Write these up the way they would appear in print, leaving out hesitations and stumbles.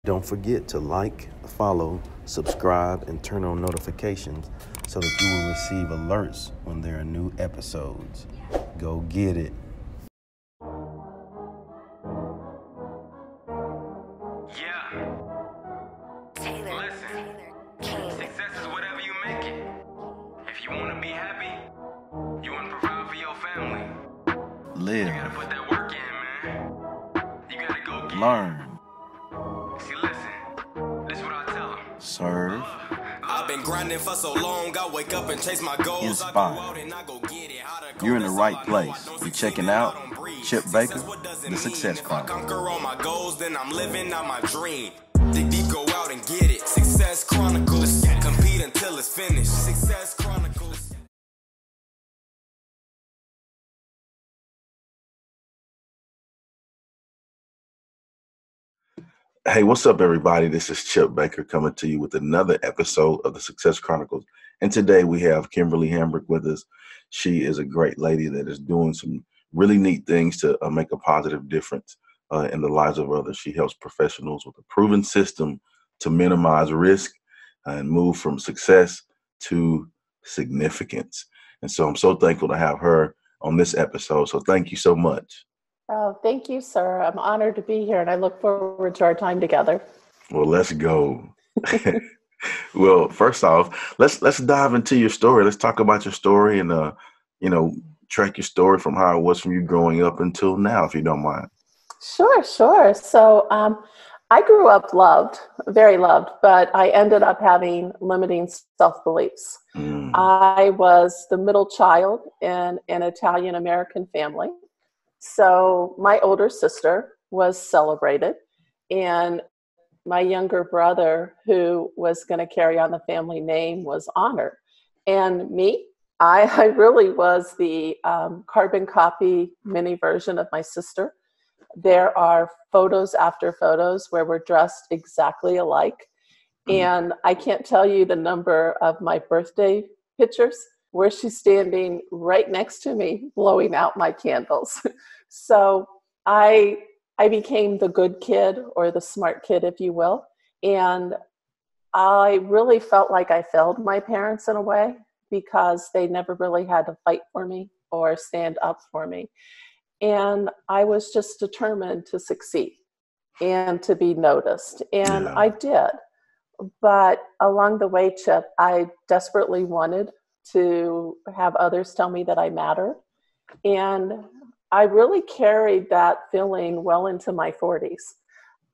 Don't forget to like, follow, subscribe, and turn on notifications so that you will receive alerts when there are new episodes. Go get it. Yeah. Listen, success is whatever you make it. If you want to be happy, you want to provide for your family. Live. You got to put that work in, man. You got to go get Learn. it. See, listen, this is what I tell them. Serve. I've been grinding for so long, I wake up and chase my goals. Inspire. I go out and I go get it. You're in the right place. You're checking out Chip Baker, The Success Chronicles. Conquer all my goals, then I'm living out my dream. Dig deep, go out and get it. Success Chronicles. Compete until it's finished. Success Chronicles. Hey, what's up, everybody? This is Chip Baker coming to you with another episode of the Success Chronicles. And today we have Kimberly Hambrick with us. She is a great lady that is doing some really neat things to make a positive difference in the lives of others. She helps professionals with a proven system to minimize risk and move from success to significance. And so I'm so thankful to have her on this episode. So thank you so much. Oh, thank you, sir. I'm honored to be here, and I look forward to our time together. Well, let's go. Well, first off, let's dive into your story. Let's talk about your story and track your story from how it was from you growing up until now, if you don't mind. Sure. So I grew up loved, very loved, but I ended up having limiting self-beliefs. I was the middle child in an Italian-American family. So my older sister was celebrated, and my younger brother, who was going to carry on the family name, was honored. And me, I really was the carbon copy mini version of my sister. There are photos after photos where we're dressed exactly alike. And I can't tell you the number of my birthday pictures where she's standing right next to me, blowing out my candles. So I became the good kid, or the smart kid, if you will. And I really felt like I failed my parents in a way, because they never really had to fight for me or stand up for me. And I was just determined to succeed and to be noticed. And I did. But along the way, Chip, I desperately wanted to have others tell me that I mattered. And I really carried that feeling well into my 40s.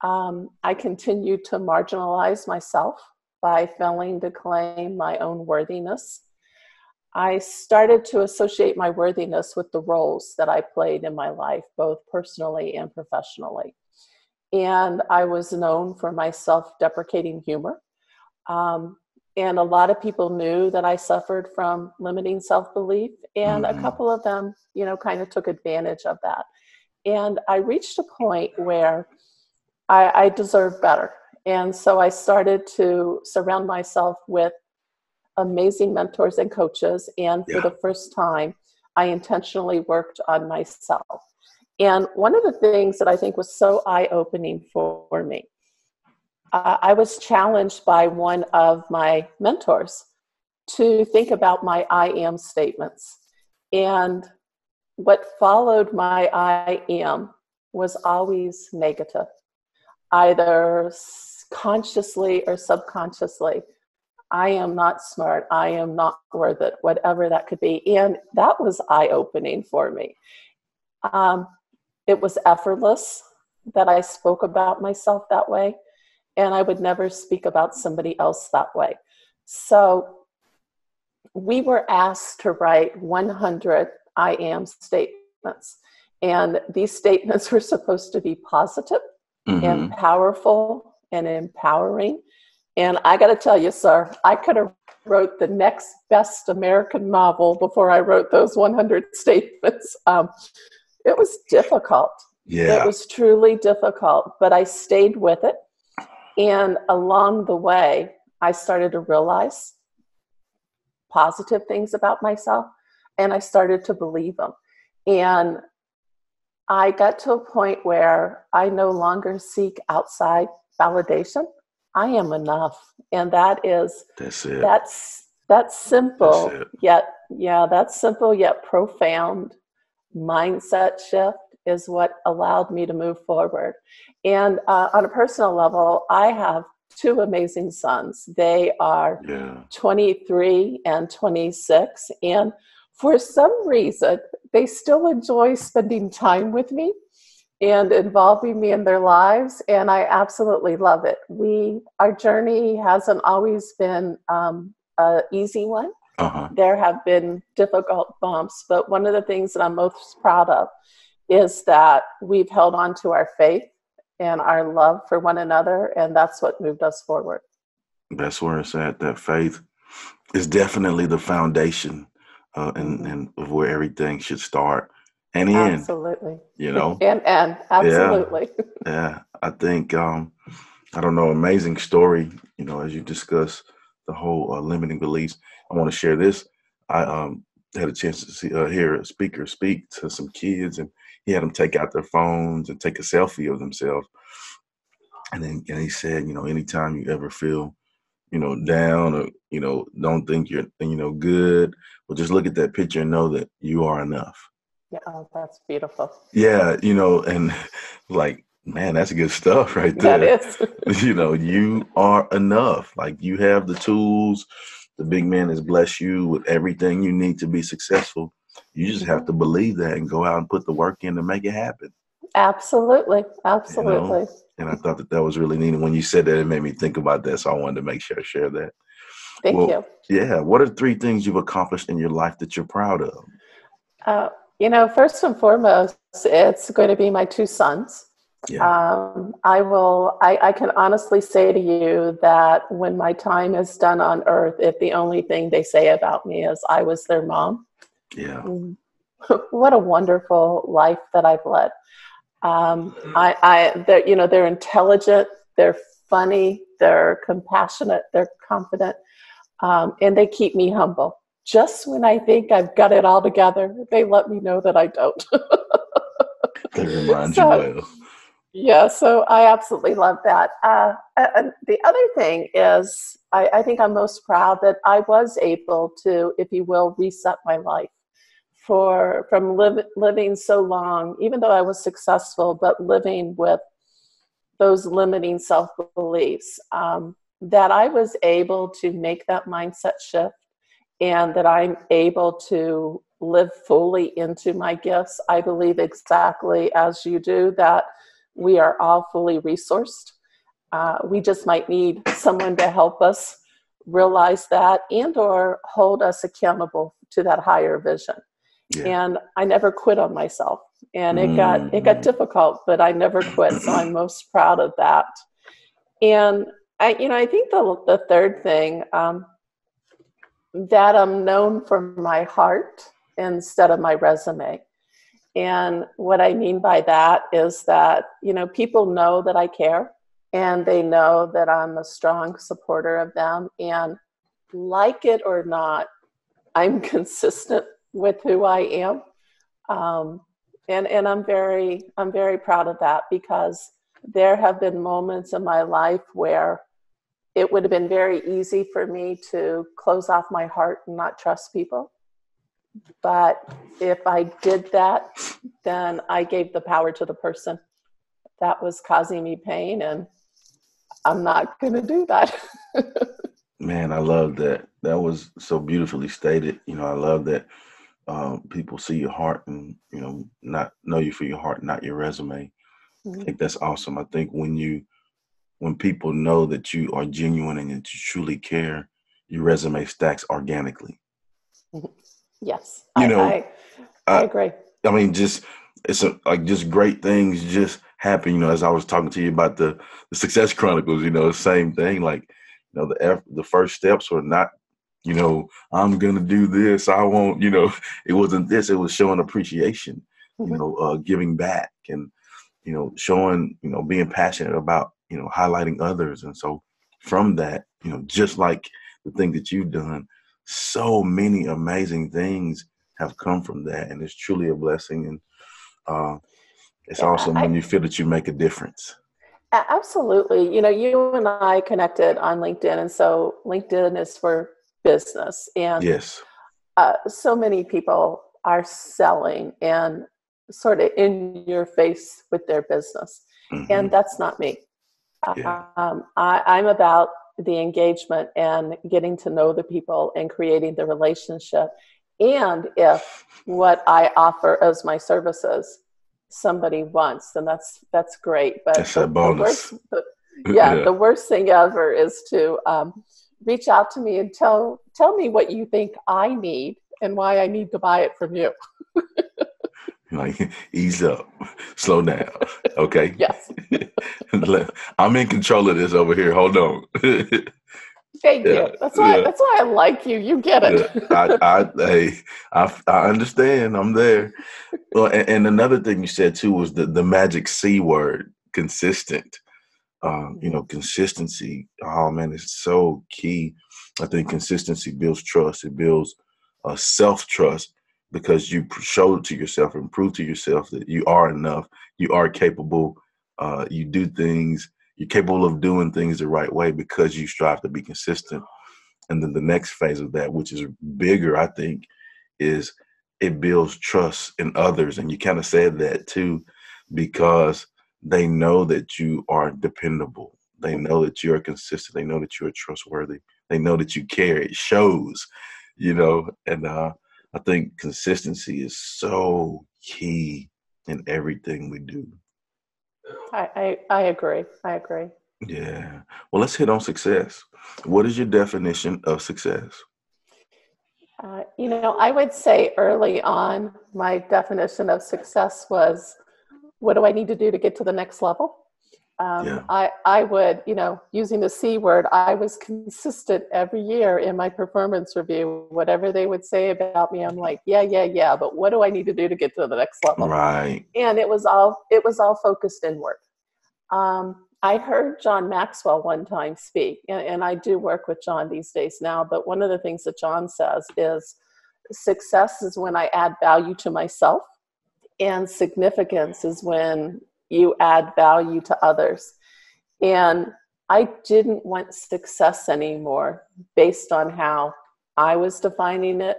I continued to marginalize myself by failing to claim my own worthiness. I started to associate my worthiness with the roles that I played in my life, both personally and professionally. And I was known for my self-deprecating humor. And a lot of people knew that I suffered from limiting self-belief, and a couple of them, kind of took advantage of that. And I reached a point where I deserved better. And so I started to surround myself with amazing mentors and coaches. And for the first time, I intentionally worked on myself. And one of the things that I think was so eye-opening for me, I was challenged by one of my mentors to think about my I am statements. And what followed my I am was always negative, either consciously or subconsciously. I am not smart. I am not worth it, whatever that could be. And that was eye-opening for me. It was effortless that I spoke about myself that way. And I would never speak about somebody else that way. So we were asked to write 100 I am statements. And these statements were supposed to be positive and powerful and empowering. And I got to tell you, sir, I could have wrote the next best American novel before I wrote those 100 statements. It was difficult. Yeah. It was truly difficult, but I stayed with it. And along the way, I started to realize positive things about myself, and I started to believe them. And I got to a point where I no longer seek outside validation. I am enough. And That's it. that's simple, That's it. that's simple yet profound mindset shift is what allowed me to move forward. And on a personal level, I have two amazing sons. They are 23 and 26. And for some reason, they still enjoy spending time with me and involving me in their lives. And I absolutely love it. Our journey hasn't always been an easy one. There have been difficult bumps, but one of the things that I'm most proud of is that we've held on to our faith and our love for one another, and that's what moved us forward. That's where it's at. That faith is definitely the foundation and of where everything should start and end. Absolutely. You know? and absolutely. Yeah. I think, I don't know, amazing story, you know, as you discuss the whole limiting beliefs. I want to share this. I had a chance to hear a speaker speak to some kids, and he had them take out their phones and take a selfie of themselves. And then he said, you know, anytime you ever feel, you know, down or, you know, don't think you're, you know, good, well, just look at that picture and know that you are enough. Yeah, that's beautiful. Yeah, you know, and like, man, that's good stuff right there. That is. You know, you are enough. Like, you have the tools. The big man has blessed you with everything you need to be successful. You just have to believe that and go out and put the work in to make it happen. Absolutely. You know? And I thought that was really neat. And when you said that, it made me think about that. So I wanted to make sure I share that. Thank you. Yeah. What are 3 things you've accomplished in your life that you're proud of? You know, first and foremost, it's going to be my 2 sons. Yeah. I can honestly say to you that when my time is done on earth, if the only thing they say about me is I was their mom. Yeah. What a wonderful life that I've led. They're intelligent, they're funny, they're compassionate, they're confident, and they keep me humble. Just when I think I've got it all together, they let me know that I don't. They remind you well. Yeah, so I absolutely love that. And the other thing is, I think I'm most proud that I was able to, if you will, reset my life from living so long, even though I was successful, but living with those limiting self-beliefs, that I was able to make that mindset shift and that I'm able to live fully into my gifts. I believe exactly as you do that we are all fully resourced. We just might need someone to help us realize that and or hold us accountable to that higher vision. Yeah. And I never quit on myself. And it got difficult, but I never quit. So I'm most proud of that. And I think the third thing, that I'm known for my heart instead of my resume. And what I mean by that is that, people know that I care and they know that I'm a strong supporter of them. And like it or not, I'm consistent with who I am. And I'm very proud of that, because there have been moments in my life where it would have been very easy for me to close off my heart and not trust people. But if I did that, then I gave the power to the person that was causing me pain, and I'm not going to do that. Man, I love that. That was so beautifully stated. I love that people see your heart and, not know you for your heart, not your resume. Mm-hmm. I think that's awesome. I think when people know that you are genuine and that you truly care, your resume stacks organically. Yes, I agree. I mean, just great things just happen. As I was talking to you about the Success Chronicles, same thing. Like, the first steps were not, I'm gonna do this. I won't. It wasn't this. It was showing appreciation. Mm-hmm. Giving back and showing, being passionate about highlighting others. And so from that, just like the thing that you've done, so many amazing things have come from that, and it's truly a blessing. And it's awesome when you feel that you make a difference. Absolutely. You know, you and I connected on LinkedIn, and so LinkedIn is for business. And Yes. so many people are selling and sort of in your face with their business. And Hmm. that's not me. Yeah. I'm about the engagement and getting to know the people and creating the relationship. And if what I offer as my services somebody wants, then that's great. But That's a bonus. Yeah. the worst thing ever is to reach out to me and tell me what you think I need and why I need to buy it from you. Like, ease up, slow down. Okay. Yes. I'm in control of this over here. Hold on. Thank Yeah. you. That's why Yeah. I like you. You get Yeah. it. Hey, I understand. I'm there. Well, and another thing you said too was the magic C word, consistent. Consistency. Oh man, it's so key. I think consistency builds trust. It builds self-trust because you show to yourself and prove to yourself that you are enough. You are capable. You do things. You're capable of doing things the right way because you strive to be consistent. And then the next phase of that, which is bigger, I think, is it builds trust in others. And you kind of said that too, because they know that you are dependable. They know that you are consistent. They know that you are trustworthy. They know that you care. It shows, and I think consistency is so key in everything we do. I agree. I agree. Yeah. Well, let's hit on success. What is your definition of success? I would say early on, my definition of success was, what do I need to do to get to the next level? Yeah. I would, using the C word, I was consistent every year in my performance review. Whatever they would say about me, I'm like, yeah. But what do I need to do to get to the next level? Right. And it was all focused inward. I heard John Maxwell one time speak, and I do work with John these days now, but one of the things that John says is success is when I add value to myself, and significance is when you add value to others. And I didn't want success anymore based on how I was defining it.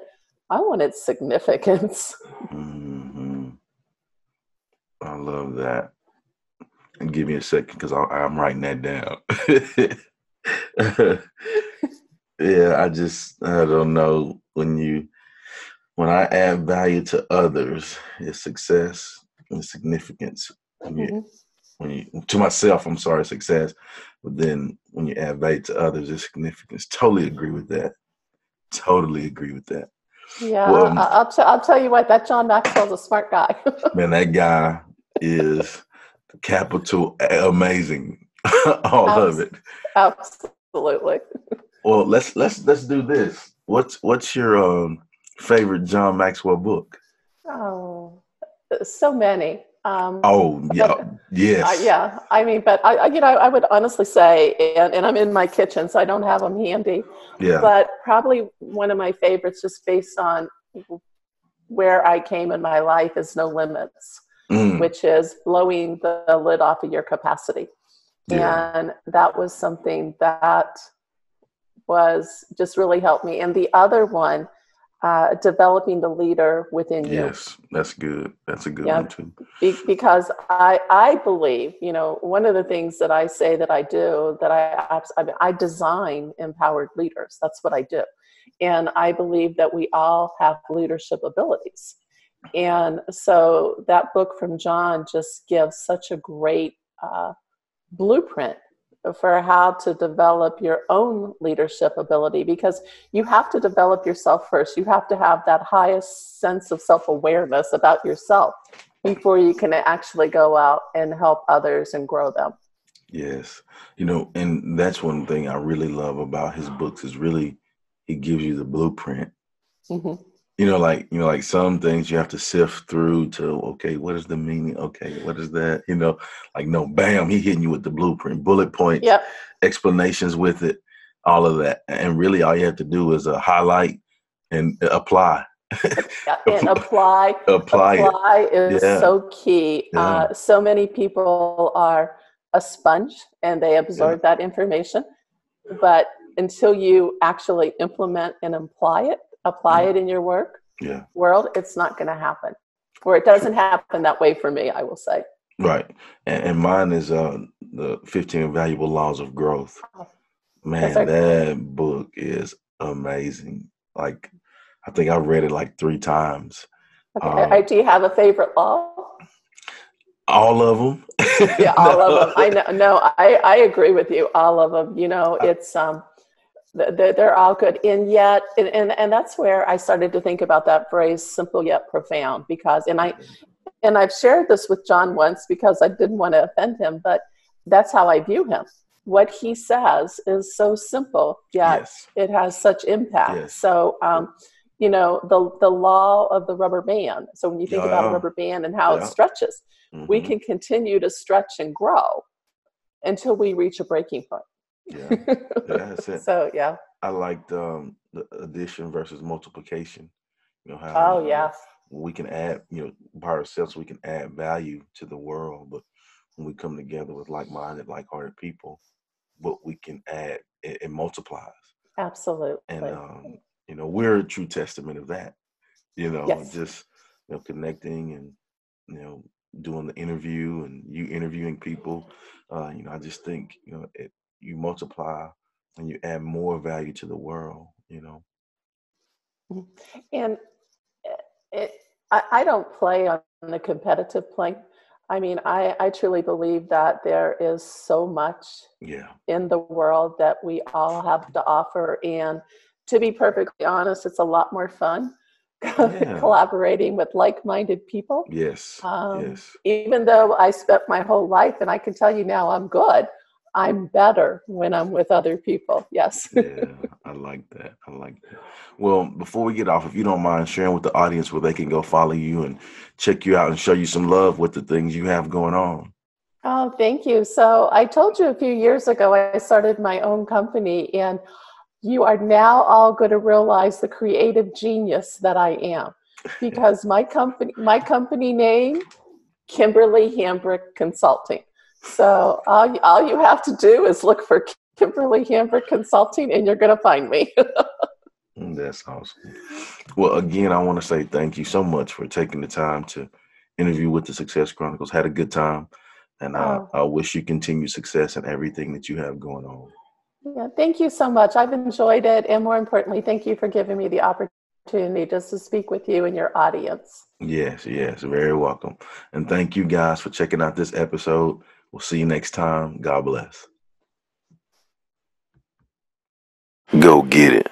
I wanted significance. Hmm. I love that. And give me a second because I'm writing that down. Yeah, I don't know. When I add value to others, it's success and significance. Mhm. To myself, I'm sorry, success. But then when you add value to others, it's significance. Totally agree with that. Totally agree with that. Yeah, Well, I'll tell you what, that John Maxwell's a smart guy. man, that guy is capital amazing. All of it. Absolutely. Well, let's do this. What's your favorite John Maxwell book? Oh, so many. Oh, yeah, But yes, yeah, I mean, but I would honestly say, and I'm in my kitchen, so I don't have them handy, yeah, but probably one of my favorites, just based on where I came in my life, is No Limits, mm, which is blowing the lid off of your capacity. yeah, And that was something that was just really helped me. And the other one, developing the leader within you. yes. That's good. That's a good Yeah, one too. because I believe, one of the things that I say that I do, that I design empowered leaders. That's what I do. And I believe that we all have leadership abilities. And so that book from John just gives such a great blueprint for how to develop your own leadership ability, because you have to develop yourself first. You have to have that highest sense of self-awareness about yourself before you can actually go out and help others and grow them. Yes, and that's one thing I really love about his books is really he gives you the blueprint. Mm-hmm. Like some things you have to sift through to, okay, what is the meaning? Okay, what is that? Like, no, bam, he hitting you with the blueprint, bullet points, Yep. explanations with it, all of that. And really all you have to do is highlight and apply. And apply. Apply it. Apply is Yeah. so key. Yeah. So many people are a sponge and they absorb that information. But until you actually implement and apply it in your world, it's not going to happen. Or it doesn't happen that way for me, I will say. Right. And mine is the 15 Valuable Laws of Growth. Man, that book is amazing. Like, I think I've read it like 3 times. Okay. Do you have a favorite law? All of them. Yeah, all of them. I know. No, I agree with you. All of them. You know, it's they're all good. And yet, and that's where I started to think about that phrase, simple yet profound, because, and I've shared this with John once because I didn't want to offend him, but that's how I view him. What he says is so simple, yet it has such impact. Yes. So, you know, the law of the rubber band. So when you think about a rubber band and how it stretches, we can continue to stretch and grow until we reach a breaking point. Yeah, that's it. So, yeah. I liked the addition versus multiplication. You know, how we can add, you know, by ourselves, we can add value to the world, but when we come together with like-minded, like-hearted people, what we can add, it multiplies. Absolutely. And, you know, we're a true testament of that, you know, just, you know, connecting and, you know, doing the interview and you interviewing people. You know, I just think, you know, you multiply and you add more value to the world, you know. And I don't play on the competitive plane. I mean, I truly believe that there is so much in the world that we all have to offer. And to be perfectly honest, it's a lot more fun collaborating with like-minded people. Yes. Even though I spent my whole life, and I can tell you now I'm good, I'm better when I'm with other people. Yes. Yeah, I like that. Well, before we get off, if you don't mind sharing with the audience where they can go follow you and check you out and show you some love with the things you have going on. Oh, thank you. So I told you a few years ago, I started my own company, and you are now all going to realize the creative genius that I am, because my company name, Kimberly Hambrick Consulting. So all you have to do is look for Kimberly Hambrick Consulting, and you're going to find me. That's awesome. Well, again, I want to say thank you so much for taking the time to interview with the Success Chronicles. Had a good time, and I wish you continued success in everything that you have going on. Yeah, thank you so much. I've enjoyed it, and more importantly, thank you for giving me the opportunity just to speak with you and your audience. Yes, very welcome. And thank you guys for checking out this episode. We'll see you next time. God bless. Go get it.